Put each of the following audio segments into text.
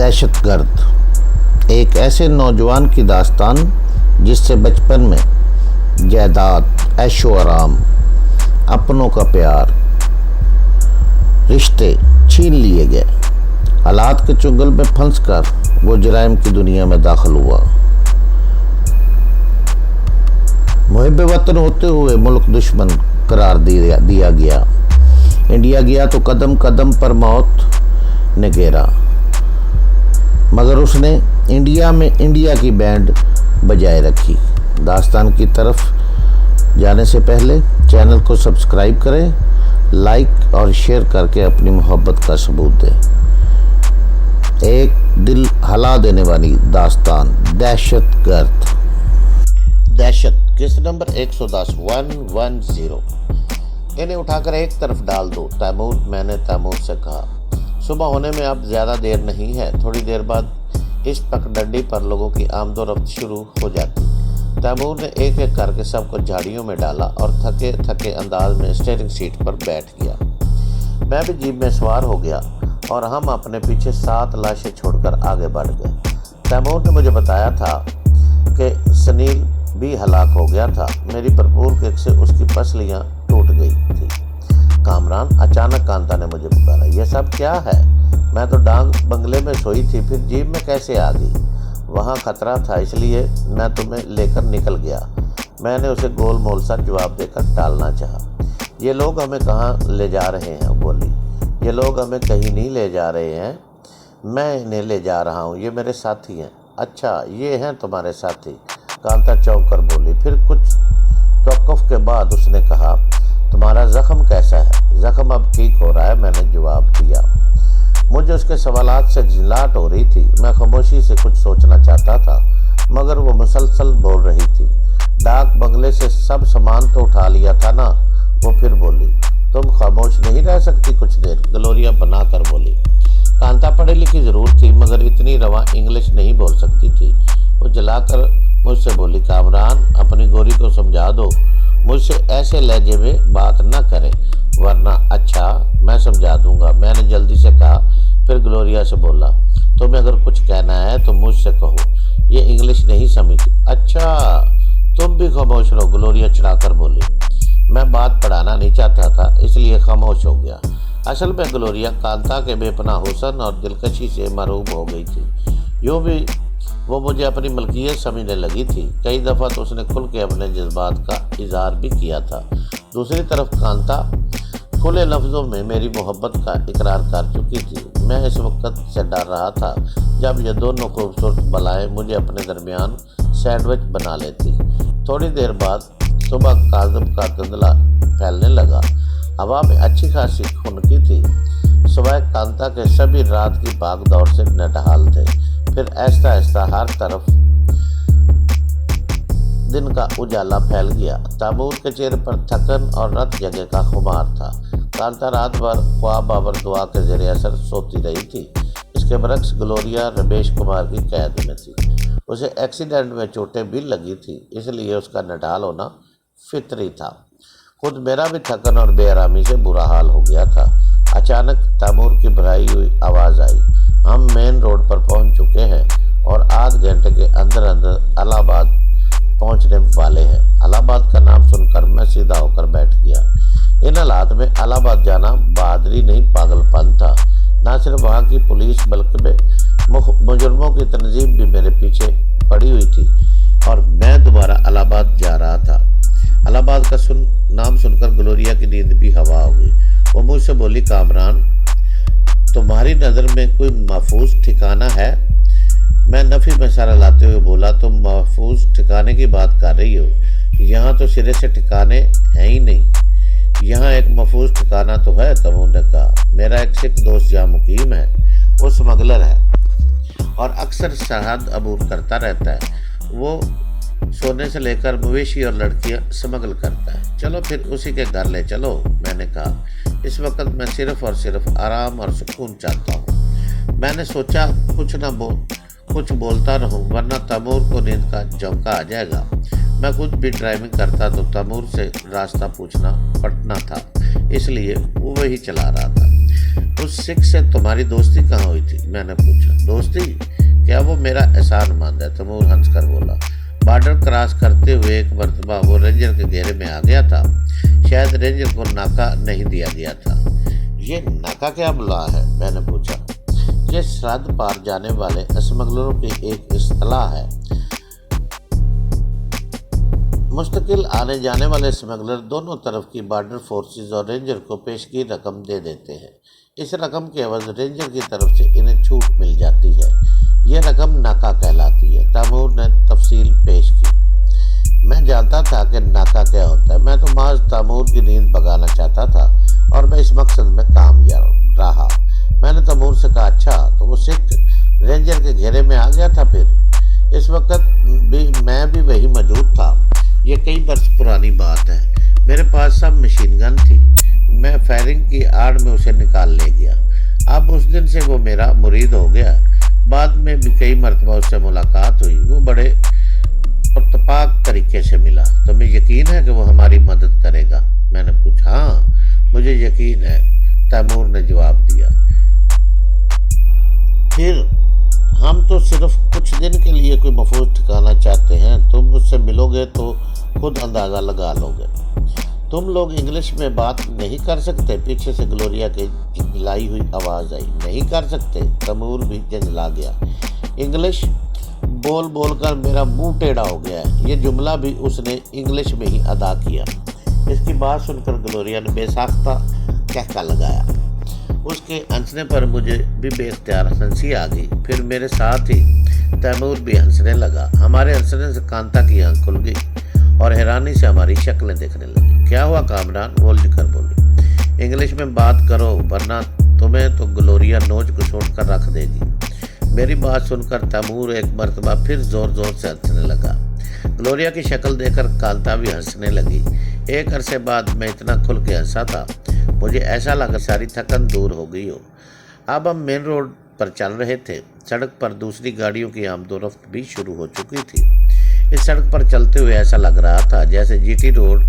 دہشت گرد ایک ایسے نوجوان کی داستان جس سے بچپن میں جائیداد، عیش و آرام، اپنوں کا پیار، رشتے چھین لیے گئے۔ حالات کے چنگل میں پھنس کر وہ جرائم کی دنیا میں داخل ہوا۔ محب وطن ہوتے ہوئے ملک دشمن قرار دیا گیا۔ انڈیا گیا تو قدم قدم پر موت نے گھیرا، مگر اس نے انڈیا میں انڈیا کی بینڈ بجائے رکھی۔ داستان کی طرف جانے سے پہلے چینل کو سبسکرائب کریں، لائک اور شیئر کر کے اپنی محبت کا ثبوت دیں۔ ایک دل ہلا دینے والی داستان، دہشت گرد۔ دہشت قسط نمبر 110 انہیں اٹھا کر ایک طرف ڈال دو۔ تیمور، میں نے تیمور سے کہا، صبح ہونے میں اب زیادہ دیر نہیں ہے، تھوڑی دیر بعد اس پگڈنڈی پر لوگوں کی آمد و رفت شروع ہو جاتی۔ تیمور نے ایک ایک کر کے سب کو جھاڑیوں میں ڈالا اور تھکے تھکے انداز میں اسٹیئرنگ سیٹ پر بیٹھ گیا۔ میں بھی جیپ میں سوار ہو گیا اور ہم اپنے پیچھے 7 لاشیں چھوڑ کر آگے بڑھ گئے۔ تیمور نے مجھے بتایا تھا کہ سنیل بھی ہلاک ہو گیا تھا۔ میری بھرپور کک سے اس کی پسلیاں ٹوٹ گئی تھی۔ کامران، اچانک کانتا نے مجھے پکارا، یہ سب کیا ہے؟ میں تو ڈانگ بنگلے میں سوئی تھی، پھر جیب میں کیسے آ گئی؟ وہاں خطرہ تھا، اس لیے میں تمہیں لے کر نکل گیا۔ میں نے اسے گول مول سا جواب دے کر ٹالنا چاہا۔ یہ لوگ ہمیں کہاں لے جا رہے ہیں؟ بولی، یہ لوگ ہمیں کہیں نہیں لے جا رہے ہیں، میں انہیں لے جا رہا ہوں، یہ میرے ساتھی ہیں۔ اچھا، یہ ہیں تمہارے ساتھی؟ کانتا چونک کر بولی۔ پھر کچھ توقف کے بعد اس نے کہا، تمہارا زخم کیسا ہے؟ زخم اب ٹھیک ہو رہا ہے، میں نے جواب دیا۔ مجھے اس کے سوالات سے جھنجھلاہٹ ہو رہی تھی۔ میں خاموشی سے کچھ سوچنا چاہتا تھا، مگر وہ مسلسل بول رہی تھی۔ ڈاک بنگلے سے سب سامان تو اٹھا لیا تھا نا؟ وہ پھر بولی۔ تم خاموش نہیں رہ سکتی کچھ دیر؟ گلوریا بنا کر بولی۔ کانتا پڑھی لکھی ضرور تھی، مگر اتنی رواں انگلش نہیں بول سکتی تھی۔ وہ جلا کر مجھ سے بولی، کامران، اپنی گوری کو سمجھا دو، مجھ سے ایسے لہجے میں بات نہ کرے، ورنہ۔ اچھا، میں سمجھا دوں گا، میں نے جلدی سے کہا۔ پھر گلوریا سے بولا، تمہیں اگر کچھ کہنا ہے تو مجھ سے کہو، یہ انگلش نہیں سمجھتی۔ اچھا، تم بھی خاموش رہو، گلوریا چڑھا کر بولی۔ میں بات پڑھانا نہیں چاہتا تھا، اس لیے خاموش ہو گیا۔ اصل میں گلوریا کانتا کے بے پناہ حسن اور دلکشی سے مرعوب ہو گئی تھی۔ یوں بھی وہ مجھے اپنی ملکیت سمجھنے لگی تھی۔ کئی دفعہ تو اس نے کھل کے اپنے جذبات کا اظہار بھی کیا تھا۔ دوسری طرف کانتا کھلے لفظوں میں میری محبت کا اقرار کر چکی تھی۔ میں اس وقت سے ڈر رہا تھا جب یہ دونوں خوبصورت بلائیں مجھے اپنے درمیان سینڈوچ بنا لیتی۔ تھوڑی دیر بعد صبح کاذب کا دھندلا پھیلنے لگا۔ ہوا میں اچھی خاصی خنکی تھی، سوائے کانتا کے سبھی رات کی بھاگ دوڑ سے نڈھال تھے۔ پھر آہستہ آہستہ ہر طرف دن کا اجالا پھیل گیا۔ تیمور کے چہرے پر تھکن اور رت جگہ کا خمار تھا۔ کانتا رات بھر خواب آور دعا کے زیر اثر سوتی رہی تھی۔ اس کے برعکس گلوریا رمیش کمار کی قید میں تھی۔ اسے ایکسیڈنٹ میں چوٹیں بھی لگی تھی، اس لیے اس کا نڈھال ہونا فطری تھا۔ خود میرا بھی تھکن اور بے آرامی سے برا حال ہو گیا تھا۔ اچانک تیمور کی بھرائی ہوئی آواز آئی، ہم مین روڈ پر پہنچ چکے ہیں اور آدھ گھنٹے کے اندر اندر الہ آباد پہنچنے والے ہیں۔ الہ آباد کا نام سن کر میں سیدھا ہو کر بیٹھ گیا۔ ان حالات میں الہ آباد جانا بہادری نہیں، پاگل پن تھا۔ نہ صرف وہاں کی پولیس بلکہ مجرموں کی تنظیم بھی میرے پیچھے پڑی ہوئی تھی اور میں دوبارہ الہ آباد جا رہا تھا۔ الہ آباد کا نام سن کر گلوریا کی نیند بھی ہوا ہو گئی۔ وہ مجھ سے بولی، کامران، تمہاری نظر میں کوئی محفوظ ٹھکانہ ہے؟ میں نفی میں سر لاتے ہوئے بولا، تم محفوظ ٹھکانے کی بات کر رہی ہو؟ یہاں تو سرے سے ٹھکانے ہیں ہی نہیں۔ یہاں ایک محفوظ ٹھکانہ تو ہے، تیمور نے کہا۔ میرا ایک سکھ دوست یہاں مقیم ہے، وہ اسمگلر ہے اور اکثر سرحد عبور کرتا رہتا ہے۔ وہ سونے سے لے کر مویشی اور لڑکیاں اسمگل کرتا ہے۔ چلو پھر اسی کے گھر لے چلو، میں نے کہا۔ اس وقت میں صرف اور صرف آرام اور سکون چاہتا ہوں۔ میں نے سوچا کچھ بولتا رہوں، ورنہ تیمور کو نیند کا جھونکا آ جائے گا۔ میں خود بھی ڈرائیونگ کرتا تو تیمور سے راستہ پوچھنا پڑنا تھا، اس لیے وہ وہی چلا رہا تھا۔ اس سکھ سے تمہاری دوستی کہاں ہوئی تھی؟ میں نے پوچھا۔ دوستی؟ کیا وہ میرا احسان ماند ہے؟ تیمور ہنس کر بولا۔ بارڈر کراس کرتے ہوئے ایک مرتبہ وہ رینجر کے گھیرے میں آ گیا تھا۔ شاید رینجر کو ناکہ نہیں دیا گیا تھا۔ یہ ناکہ کیا بلا ہے؟ میں نے پوچھا۔ یہ سرحد پار جانے والے اسمگلروں کی ایک اصطلاح ہے۔ مستقل آنے جانے والے اسمگلر دونوں طرف کی بارڈر فورسز اور رینجر کو پیشگی رقم دے دیتے ہیں۔ اس رقم کے عوض رینجر کی طرف سے انہیں چھوٹ مل جاتی ہے۔ یہ رقم ناکہ کہلاتی ہے۔ تیمور نے تفصیل پیش کی۔ میں جانتا تھا کہ ناکہ کیا ہوتا ہے۔ میں تو محض تیمور کی نیند بھگانا چاہتا تھا اور میں اس مقصد میں کامیاب رہا۔ میں نے تیمور سے کہا، اچھا تو وہ سکھ رینجر کے گھیرے میں آ گیا تھا پھر؟ اس وقت بھی میں بھی وہی موجود تھا۔ یہ کئی برس پرانی بات ہے۔ میرے پاس سب مشین گن تھی۔ میں فائرنگ کی آڑ میں اسے نکال لے گیا۔ اب اس دن سے وہ میرا مرید ہو گیا۔ بعد میں بھی کئی مرتبہ اس سے ملاقات ہوئی۔ وہ بڑے پرتپاک طریقے سے ملا۔ تمہیں یقین ہے کہ وہ ہماری مدد کرے گا؟ میں نے پوچھا۔ ہاں مجھے یقین ہے، تیمور نے جواب دیا۔ پھر ہم تو صرف کچھ دن کے لیے کوئی محفوظ ٹھکانا چاہتے ہیں۔ تم مجھ سے ملو گے تو خود اندازہ لگا لو گے۔ تم لوگ انگلش میں بات نہیں کر سکتے؟ پیچھے سے گلوریا کی جنجلائی ہوئی آواز آئی۔ نہیں کر سکتے؟ تیمور بھی جنجلا گیا۔ انگلش بول بول کر میرا منہ ٹیڑھا ہو گیا ہے۔ یہ جملہ بھی اس نے انگلش میں ہی ادا کیا۔ اس کی بات سن کر گلوریا نے بے ساختہ کہکا لگایا۔ اس کے ہنسنے پر مجھے بھی بے اختیار ہنسی آ گئی۔ پھر میرے ساتھ ہی تیمور بھی ہنسنے لگا۔ ہمارے ہنسنے سے کانتا کی آنکھ کھل گئی اور حیرانی سے ہماری شکلیں دیکھنے لگی۔ کیا ہوا کامران؟ وہ الجھ کر بولی۔ انگلش میں بات کرو ورنہ تمہیں تو گلوریا نوچ گھسوٹ کر رکھ دے گی۔ میری بات سن کر تیمور ایک مرتبہ پھر زور زور سے ہنسنے لگا۔ گلوریا کی شکل دیکھ کر کانتا بھی ہنسنے لگی۔ ایک عرصے بعد میں اتنا کھل کے ہنسا تھا، مجھے ایسا لگا ساری تھکن دور ہو گئی ہو۔ اب ہم مین روڈ پر چل رہے تھے۔ سڑک پر دوسری گاڑیوں کی آمد و رفت بھی شروع ہو چکی تھی۔ اس سڑک پر چلتے ہوئے ایسا لگ رہا تھا جیسے جی ٹی روڈ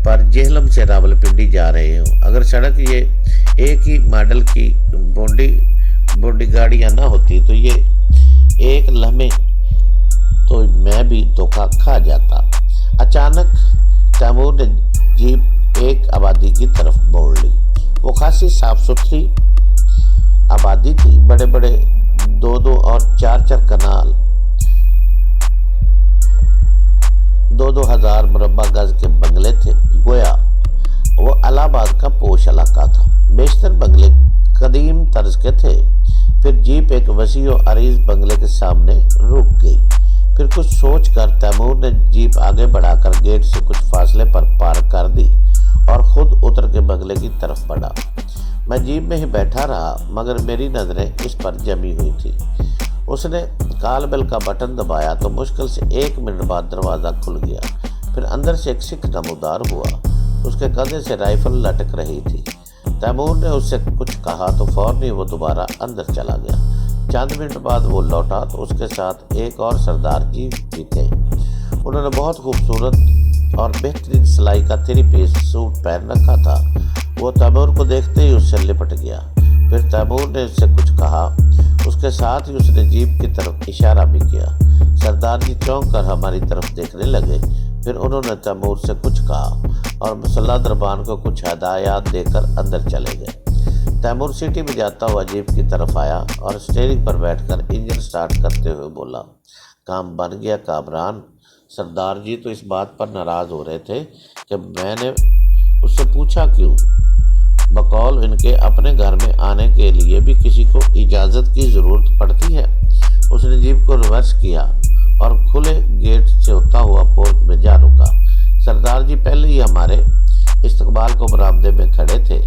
پر جہلم سے راولپنڈی جا رہے ہوں۔ اگر سڑک یہ ایک ہی ماڈل کی بونڈی گاڑیاں نہ ہوتی تو یہ ایک لمحے تو میں بھی دھوکہ کھا جاتا۔ اچانک تیمور نے جیپ ایک آبادی کی طرف موڑ لی۔ وہ خاصی صاف ستھری آبادی تھی۔ بڑے بڑے 2 اور 4 کنال 2 ہزار مربع گز کے بنگلے تھے۔ گویا وہ الہ آباد کا پوش علاقہ تھا۔ بیشتر بنگلے قدیم طرز کے تھے۔ پھر جیپ ایک وسیع و عریض بنگلے کے سامنے رک گئی۔ پھر کچھ سوچ کر تیمور نے جیپ آگے بڑھا کر گیٹ سے کچھ فاصلے پر پارک کر دی اور خود اتر کے بنگلے کی طرف بڑھا۔ میں جیپ میں ہی بیٹھا رہا مگر میری نظریں اس پر جمی ہوئی تھی۔ اس نے کال بیل کا بٹن دبایا تو مشکل سے 1 منٹ بعد دروازہ کھل گیا۔ پھر اندر سے ایک سکھ نمودار ہوا۔ اس کے کندھے سے رائفل لٹک رہی تھی۔ تیمور نے اس سے کچھ کہا تو فوراً ہی وہ دوبارہ اندر چلا گیا۔ چند منٹ بعد وہ لوٹا تو اس کے ساتھ ایک اور سردار جی بھی تھے۔ انہوں نے بہت خوبصورت اور بہترین سلائی کا 3 پیس سوٹ پہن رکھا تھا۔ وہ تیمور کو دیکھتے ہی اس سے لپٹ گیا۔ پھر تیمور نے اس سے کچھ کہا۔ اس کے ساتھ ہی اس نے جیپ کی طرف اشارہ بھی کیا۔ سردار جی چونک کر ہماری طرف دیکھنے لگے۔ پھر انہوں نے تیمور سے کچھ کہا اور مسلح دربان کو کچھ ہدایات دے کر اندر چلے گئے۔ تیمور سیٹی بجاتا ہوا جیپ کی طرف آیا اور اسٹیئرنگ پر بیٹھ کر انجن سٹارٹ کرتے ہوئے بولا، کام بن گیا کامران۔ سردار جی تو اس بات پر ناراض ہو رہے تھے کہ میں نے اس سے پوچھا کیوں۔ بقول ان کے اپنے گھر میں آنے کے لیے بھی کسی کو اجازت کی ضرورت پڑتی ہے۔ اس نے جیپ کو ریورس کیا اور کھلے گیٹ سے ہوتا ہوا پورچ میں جا رکا۔ سردار جی پہلے ہی ہمارے استقبال کو برآمدے میں کھڑے تھے۔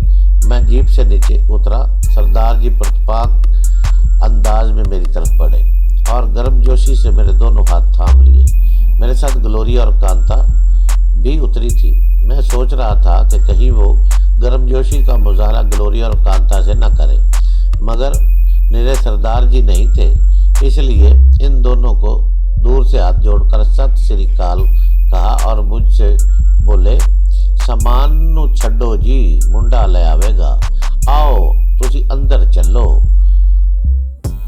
میں جیپ سے نیچے اترا۔ سردار جی پرتپاک انداز میں میری طرف بڑھے اور گرم جوشی سے میرے دونوں ہاتھ تھام لیے۔ میرے ساتھ گلوریا اور کانتا بھی اتری تھی۔ میں سوچ رہا تھا کہ کہیں وہ گرم جوشی کا مظاہرہ گلوریا اور کانتا سے نہ کرے، مگر میرے سردار جی نہیں تھے، اس لیے ان دونوں کو دور سے ہاتھ جوڑ کر ست سری اکال کہا اور مجھ سے بولے، سامان نو چھڈو جی، منڈا لے آوے گا، آؤ ਤੁਸੀਂ ਅੰਦਰ ਚੱਲੋ,